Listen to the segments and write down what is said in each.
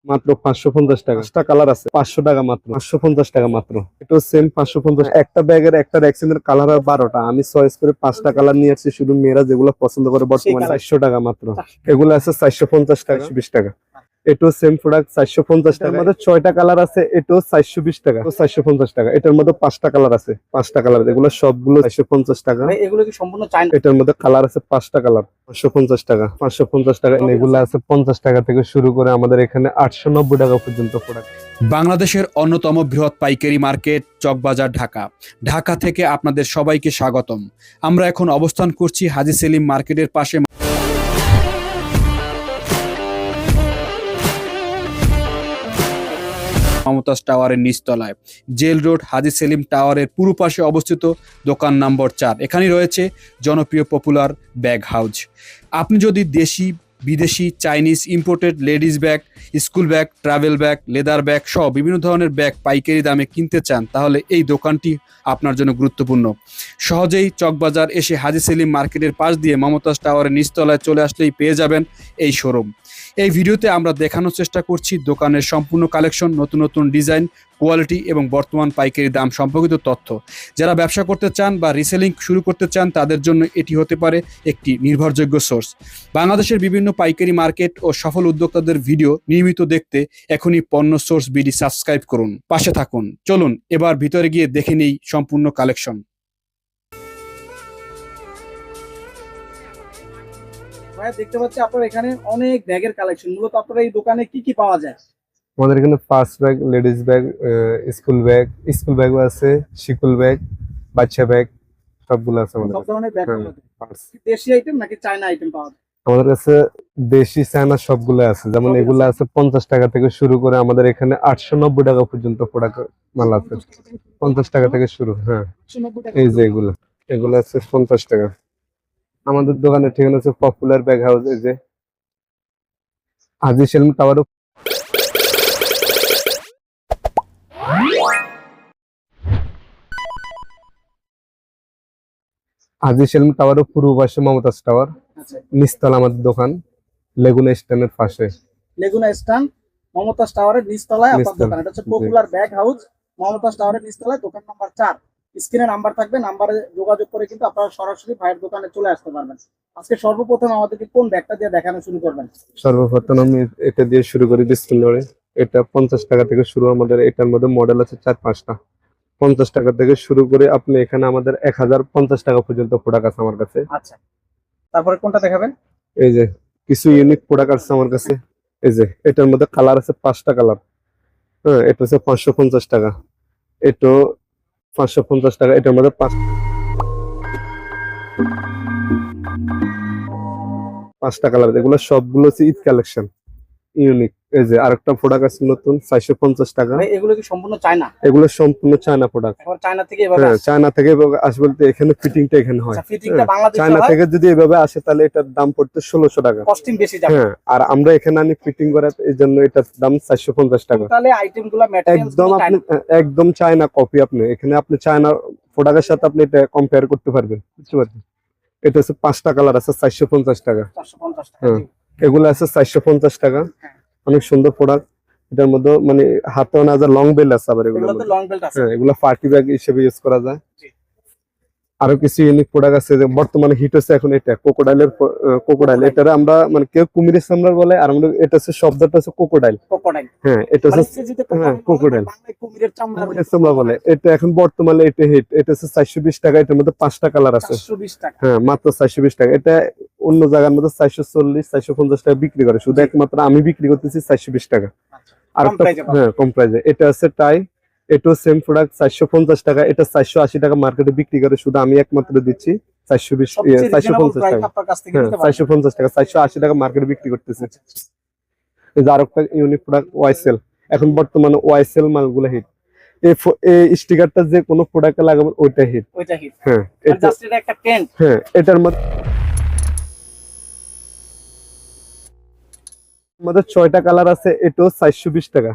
মাত্র 550 টাকা। 5টা কালার আছে, 500 টাকা মাত্র, 550 টাকা মাত্র। এটা সেম 550। একটা ব্যাগের একটা র্যাকসিনের কালার আর 12টা, আমি চয়েস করে 5টা কালার নিয়ে আসছি। শুধু মেয়েরা যেগুলো পছন্দ করে বর্তমানে 400 টাকা মাত্র। এগুলো আছে 450 টাকা, 20 টাকা। এটাও সেম প্রোডাক্ট 450 টাকা। এর মধ্যে 6টা কালার আছে, এটাও 420 টাকা, 450 টাকা। এটার মধ্যে 5টা কালার আছে, 5টা কালার। এগুলো সবগুলো 450 টাকা। এগুলো কি সম্পূর্ণ চায়না? এটার মধ্যে কালার আছে 5টা কালার, 550 টাকা, 550 টাকা। এগুলো আছে 50 টাকা থেকে শুরু করে আমাদের এখানে 890 টাকা পর্যন্ত প্রোডাক্ট। বাংলাদেশের অন্যতম বৃহৎ পাইকারি মার্কেট চকবাজার, ঢাকা। ঢাকা থেকে আপনাদের সবাইকে স্বাগতম। আমরা এখন অবস্থান করছি হাজী সেলিম মার্কেটের পাশে। মমতাজ টাওয়ারের নিচতলায় জেল রোড হাজী সেলিম টাওয়ারের পূর্ব পাশে অবস্থিত দোকান নম্বর 4। এখানে রয়েছে জনপ্রিয় পপুলার ব্যাগ হাউস। আপনি যদি দেশি, বিদেশি, Chinese, imported ladies bag, school bag, travel bag, leather bag সহ বিভিন্ন ধরনের ব্যাগ পাইকারি দামে কিনতে চান, তাহলে এই দোকানটি আপনার জন্য গুরুত্বপূর্ণ। সহজেই চকবাজার এসে হাজী সেলিম মার্কেটের পাশ দিয়ে মমতাজ টাওয়ারের নিচতলায় চলে আসলেই পেয়ে যাবেন এই শোরুম। এই ভিডিওতে আমরা দেখানোর চেষ্টা করছি দোকানের সম্পূর্ণ কালেকশন, নতুন নতুন ডিজাইন, কোয়ালিটি এবং বর্তমান পাইকারি দাম সম্পর্কিত তথ্য। যারা ব্যবসা করতে চান বা রিসেলিং শুরু করতে চান, তাদের জন্য এটি হতে পারে একটি নির্ভরযোগ্য সোর্স। বাংলাদেশের বিভিন্ন পাইকারি মার্কেট ও সফল উদ্যোক্তাদের ভিডিও নিয়মিত দেখতে এখনই পণ্য সোর্স বিডি সাবস্ক্রাইব করুন, পাশে থাকুন। চলুন এবার ভিতরে গিয়ে দেখে নেই সম্পূর্ণ কালেকশন। ভাই দেখতে পাচ্ছি আপনার এখানে অনেক ব্যাগের কালেকশন। মূলত আপনার এই দোকানে কি কি পাওয়া যায়? আমাদের এখানে first bag, ladies bag, school ব্যাগও আছে, শিকুল ব্যাগ, বাচ্চা ব্যাগ সবগুলো আছে আমাদের সব কাছে। ধরনের ব্যাগ হ্যাঁ, পাওয়া যায়। parts। কি দেশি আইটেম নাকি চায়না আইটেম পাওয়া যায়? আমাদের কাছে দেশি চায়না সবগুলো আছে। যেমন সবই এগুলো আছে 50 টাকা থেকে শুরু করে আমাদের এখানে 890 টাকা পর্যন্ত প্রোডাক্ট মাল আছে। 50 টাকা থেকে শুরু। হ্যাঁ, 190 টাকা। এই যে এগুলো আছে 50 টাকা। আমাদের দোকানের ঠিকানা হচ্ছে পপুলার ব্যাগ হাউস। এই যে হাজী সেলিম টাওয়ার, হাজী সেলিম টাওয়ারের পূর্ব পাশে মমতাজ টাওয়ার, আচ্ছা, নিচতলা আমাদের দোকান, লেগুনা স্ট্যান্ডের পাশে। লেগুনা স্টান মমতাজ টাওয়ারের নিচতলায় আপনার নিচতলা, দোকান। এটা হচ্ছে জি। পপুলার ব্যাগ হাউস, মমতাজ টাওয়ারের নিচতলায়, দোকান নাম্বার 4। স্ক্রিনে নাম্বার থাকবে, নাম্বারে যোগাযোগ করে কিন্তু আপনারা সরাসরি ভাইয়ের দোকানে চলে আসতে পারবেন। আজকে সর্বপ্রথম আমাদেরকে কোন ব্যাগটা দিয়ে দেখানো শুরু করবেন? সর্বপ্রথম আমি এটা দিয়ে শুরু করি, বিসমিল্লাহ। এটা 50 টাকা থেকে শুরু। আমাদের এটার মধ্যে মডেল আছে 4-5টা। 50 টাকা থেকে শুরু করে আপনি এখানে আমাদের 1050 টাকা পর্যন্ত প্রোডাক্ট আছে আমার কাছে। আচ্ছা, তারপরে কোনটা দেখাবেন? এই যে কিছু ইউনিক প্রোডাক্ট আছে আমার কাছে। এই যে এটার মধ্যে কালার আছে 5টা কালার। হ্যাঁ, এটা হচ্ছে 550 টাকা। এটাও 550 টাকা। এটার মধ্যে 5টা কালার। এগুলো সবগুলো হচ্ছে ঈদ কালেকশন, ইউনিক। এই যে আরেকটা প্রোডাক্ট আছে নতুন, 450 টাকা। ভাই এগুলো কি সম্পূর্ণ চায়না? এগুলো সম্পূর্ণ চায়না প্রোডাক্ট। এখন চায়না থেকে এভাবে হ্যাঁ, আসে? চায়না থেকে এভাবে আসে বলতে এখানে ফিটিংটা এখানে হয়। আচ্ছা, ফিটিংটা বাংলাদেশে চায়না হয়, থেকে যদি এভাবে আসে তাহলে এটার দাম পড়তে 1600 টাকা। কস্টিং বেশি যাবে। হ্যাঁ, আর আমরা এখানে আনি ফিটিং করা, এই জন্য এটার দাম 450 টাকা। তাহলে আইটেমগুলো ম্যাটেরিয়ালস একদম আপনি একদম চায়না কপি। আপনি এখানে আপনি চায়না প্রোডাক্টের সাথে আপনি এটা কম্পেয়ার করতে পারবেন, বুঝতে পারছেন? এটা হচ্ছে 5টা কালার আছে, 450 টাকা। 450 টাকা। হ্যাঁ, এগুলো আছে 450 টাকা। হ্যাঁ। অনেক সুন্দর প্রোডাক্ট। এটার মধ্যে মানে হাতে না যা লং বেল আছে আবার এগুলো। এগুলোতে লং বেল্ট আছে। হ্যাঁ, এগুলো পার্টি ব্যাগ হিসেবে ইউজ করা যায়। জি। আরো কিছু ইউনিক প্রোডাক্ট আছে যে বর্তমানে হিট হচ্ছে এখন, এটা কোকোডাইল। এটারে আমরা মানে কেউ কুমিরের চামড়া বলে, আর আমরা এটা হচ্ছে শব্দটা হচ্ছে কোকোডাইল। ক্রোকোডাইল। হ্যাঁ, এটা মানে হচ্ছে ইংরেজিতে হ্যাঁ, ক্রোকোডাইল। বাংলায় কুমিরের চামড়া কুমিরের চামড়া বলে। এটা এখন বর্তমানে এটা হিট। এটা হচ্ছে 420 টাকা। এটার মধ্যে 5টা কালার আছে। 420 টাকা। হ্যাঁ, মাত্র 420 টাকা। এটা অন্য জায়গার মধ্যে 440-450 টাকা বিক্রি করে, শুধু একমাত্র আমি বিক্রি করতেছি 420 টাকা। আচ্ছা, আর কম প্রাইসে পাবেন। হ্যাঁ, কম প্রাইসে। এটা আছে টাই, এটাও সেম প্রোডাক্ট 450 টাকা। এটা 480 টাকা মার্কেটে বিক্রি করে, শুধু আমি একমাত্র দিচ্ছি 420 সবচেয়ে রিজনেবল 450 প্রাইস টাকা। আপনার কাছ থেকে হ্যাঁ, নিতে পারবেন। 450 টাকা, 480 টাকা মার্কেটে বিক্রি করতেছে। এই যে আরেকটা ইউনিক প্রোডাক্ট ওয়াইসেল। এখন বর্তমানে ওয়াইসেল মালগুলো হিট। এই স্টিকারটা যে কোনো প্রোডাক্টে লাগাবেন ওইটা হিট। ওইটা হিট। হ্যাঁ, এটা জাস্ট এটা একটা ট্রেন্ড। হ্যাঁ, এটার মধ্যে 6টা কালার আছে। এটাও 420 টাকা।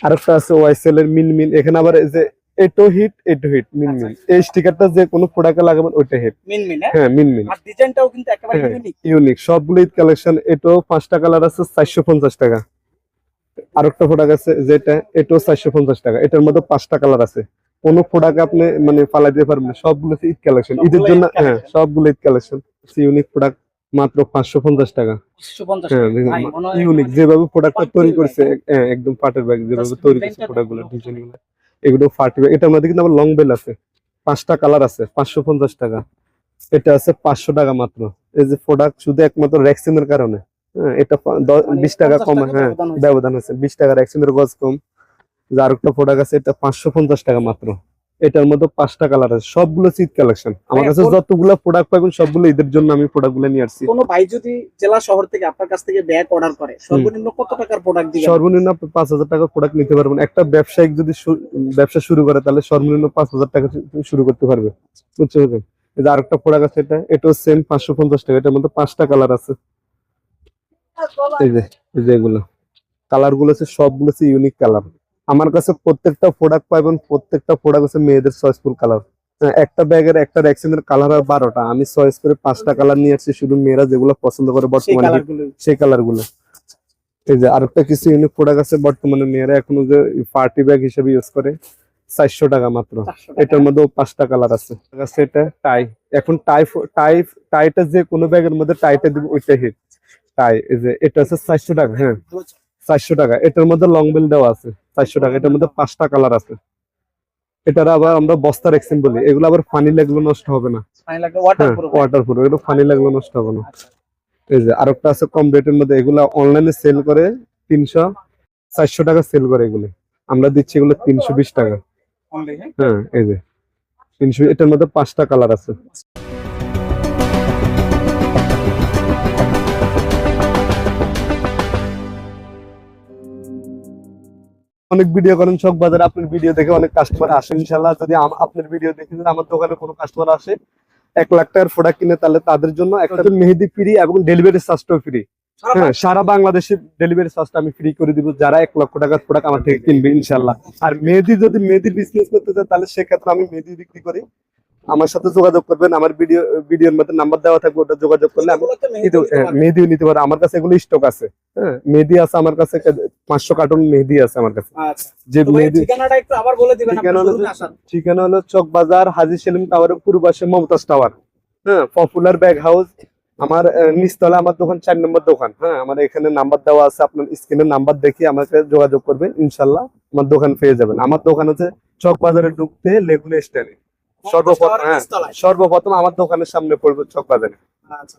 আরেকটা আছে ওয়াইসেল এর মিনমিন। এখানে আবার এই যে এটো হিট মিনমিন। এই স্টিকারটা যে কোনো প্রোডাক্টে লাগাবেন ওইটা হিট। মিনমিন। হ্যাঁ, মিনমিন। আর ডিজাইনটাও কিন্তু একেবারে হ্যাঁ, ইউনিক। ইউনিক সবগুলো ঈদ কালেকশন। এটাও 5টা কালার আছে, 450 টাকা। আরেকটা প্রোডাক্ট আছে যেটা, এটাও 450 টাকা। এটার মধ্যে 5টা কালার আছে। কোন প্রোডাক্ট আপনি মানে ফালাই দিতে পারবেন না, সবগুলো ঈদ কালেকশন, ঈদের জন্য। হ্যাঁ, সবগুলো ঈদ কালেকশন। ইউনিক প্রোডাক্ট মাত্র 550 টাকা। 550 হ্যাঁ, টাকা। ভাই, মনে হয় ইউনিক মানে যেভাবে প্রোডাক্টটা পার্টি তৈরি ব্যাগ, করছে, হ্যাঁ? হ্যাঁ একদম পাটের ব্যাগ যেভাবে Just তৈরি করছে ডিজাইনটা প্রোডাক্ট গুলো, দেখো। ডিজাইন গুলো, এগুলো পার্টি ব্যাগ। এটার মধ্যে কিন্তু আবার লং বেল আছে, 5টা কালার আছে, 550 টাকা। এটা আছে 500 টাকা মাত্র। এই যে প্রোডাক্ট শুধু একমাত্র রেক্সিনের কারণে, হ্যাঁ, এটা মানে 20 টাকা 50 কম, টাকা হ্যাঁ ব্যবধান হয়েছে। ব্যবধান আছে, 20 টাকা রেক্সিনের গজ কম। যে আরেকটা প্রোডাক্ট আছে, এটা 550 টাকা মাত্র। এটার মধ্যে 5টা কালার আছে, সবগুলো ঈদ কালেকশন। আমার কাছে যতগুলো প্রোডাক্ট পাবেন সবগুলো ঈদের জন্য আমি প্রোডাক্ট গুলো নিয়ে আসছি। কোনো ভাই যদি জেলা শহর থেকে আপনার কাছ থেকে ব্যাগ অর্ডার করে, সর্বনিম্ন কত টাকার প্রোডাক্ট দিবেন? সর্বনিম্ন আপনি 5,000 টাকার প্রোডাক্ট নিতে পারবেন। একটা ব্যবসায়িক যদি ব্যবসা শুরু করে তাহলে সর্বনিম্ন 5,000 টাকা শুরু করতে পারবে, বুঝতে পারবেন? এই যে আরেকটা প্রোডাক্ট আছে, এটাও সেম 550 টাকা। এটার মধ্যে 5টা কালার আছে। এই যে এগুলো কালার গুলো আছে, সবগুলো আছে ইউনিক কালার। আমার কাছে প্রত্যেকটা প্রোডাক্ট পাবেন, প্রত্যেকটা প্রোডাক্ট আছে মেয়েদের চয়েসফুল কালার। একটা ব্যাগের একটা রেক্সিনের কালার আর 12টা, আমি চয়েস করে 5টা কালার নিয়ে আসছি, শুধু মেয়েরা যেগুলো পছন্দ করে সেই বর্তমানে কালারগুলো। সেই কালার গুলো। এই যে আরেকটা কিছু ইউনিক প্রোডাক্ট আছে বর্তমানে মেয়েরা এখনো যে পার্টি ব্যাগ হিসেবে ইউজ করে, 400 টাকা মাত্র। 400 টাকা। এটার মধ্যেও 5টা কালার আছে। এটা টাই। এখন টাইটা যে কোনো ব্যাগের মধ্যে টাইটা দিব, ওইটা হিট টাই। এই যে এটা আছে 400 টাকা। হ্যাঁ, 400 টাকা। এটার মধ্যে লং বেল দেওয়া আছে, 400 টাকা। এটার মধ্যে 5টা কালার আছে। এটার আবার আমরা বস্তা রেক্সিন বলি। এগুলো আবার ফানি লাগলে নষ্ট হবে না। ফাইন লাগবে ওয়াটারপ্রুফ। ওয়াটার প্রুফ, এগুলো ফানি লাগলে নষ্ট হবে না। এই যে আরেকটা আছে কম রেটের মধ্যে, এগুলা অনলাইনে সেল করে 300-400 টাকা সেল করে। এগুলো আমরা দিচ্ছি এগুলো 320 টাকা। অনলি, হ্যাঁ? হ্যাঁ, এই যে 300। এটার মধ্যে 5টা কালার আছে। অনেক ভিডিও করেন চক বাজারে, আপনার ভিডিও দেখে অনেক কাস্টমার আসে। ইনশাল্লাহ যদি আপনার ভিডিও দেখে যদি আমার দোকানে কোনো কাস্টমার আসে 1 লাখ টাকার প্রোডাক্ট কিনে, তাহলে তাদের জন্য একটা মেহেদি ফ্রি এবং ডেলিভারি চার্জটাও ফ্রি। হ্যাঁ, সারা বাংলাদেশে ডেলিভারি চার্জটা আমি ফ্রি করে দিব যারা 1 লক্ষ টাকার প্রোডাক্ট আমার থেকে কিনবে ইনশাল্লাহ। আর যদি মেহেদির বিজনেস করতে চায়, তাহলে সেক্ষেত্রে আমি মেহেদি বিক্রি করি। আমার সাথে যোগাযোগ করবেন, আমার ভিডিওর মধ্যে নাম্বার দেওয়া থাকবে, ওটা যোগাযোগ করলে আমি মেহেদিও নিতে পারবো। আমার কাছে এগুলো স্টক আছে। হ্যাঁ, মেহেদি আছে আমার কাছে, 500 কার্টন মেহেদি আছে আমার কাছে। আচ্ছা, যে তো ভাই মেহেদি ঠিকানাটা একটু আবার বলে দিবেন ঠিকানা হলো চক বাজার হাজী সেলিম টাওয়ারের পূর্ব পাশে মমতাজ টাওয়ার। হ্যাঁ, পপুলার ব্যাগ হাউস। আমার নিচতলা আমার দোকান, 4 নম্বর দোকান। হ্যাঁ, আমার এখানে নাম্বার দেওয়া আছে, আপনার স্ক্রিনে নাম্বার দেখে আমাকে যোগাযোগ করবেন, ইনশাল্লাহ আমার দোকান পেয়ে যাবেন। আমার দোকান হচ্ছে চক বাজারে ঢুকতে লেগুনা স্ট্যান্ডে সর্বপ্রথম। হ্যাঁ, সর্বপ্রথম আমার দোকানের সামনে পড়বে চক বাজারে। আচ্ছা।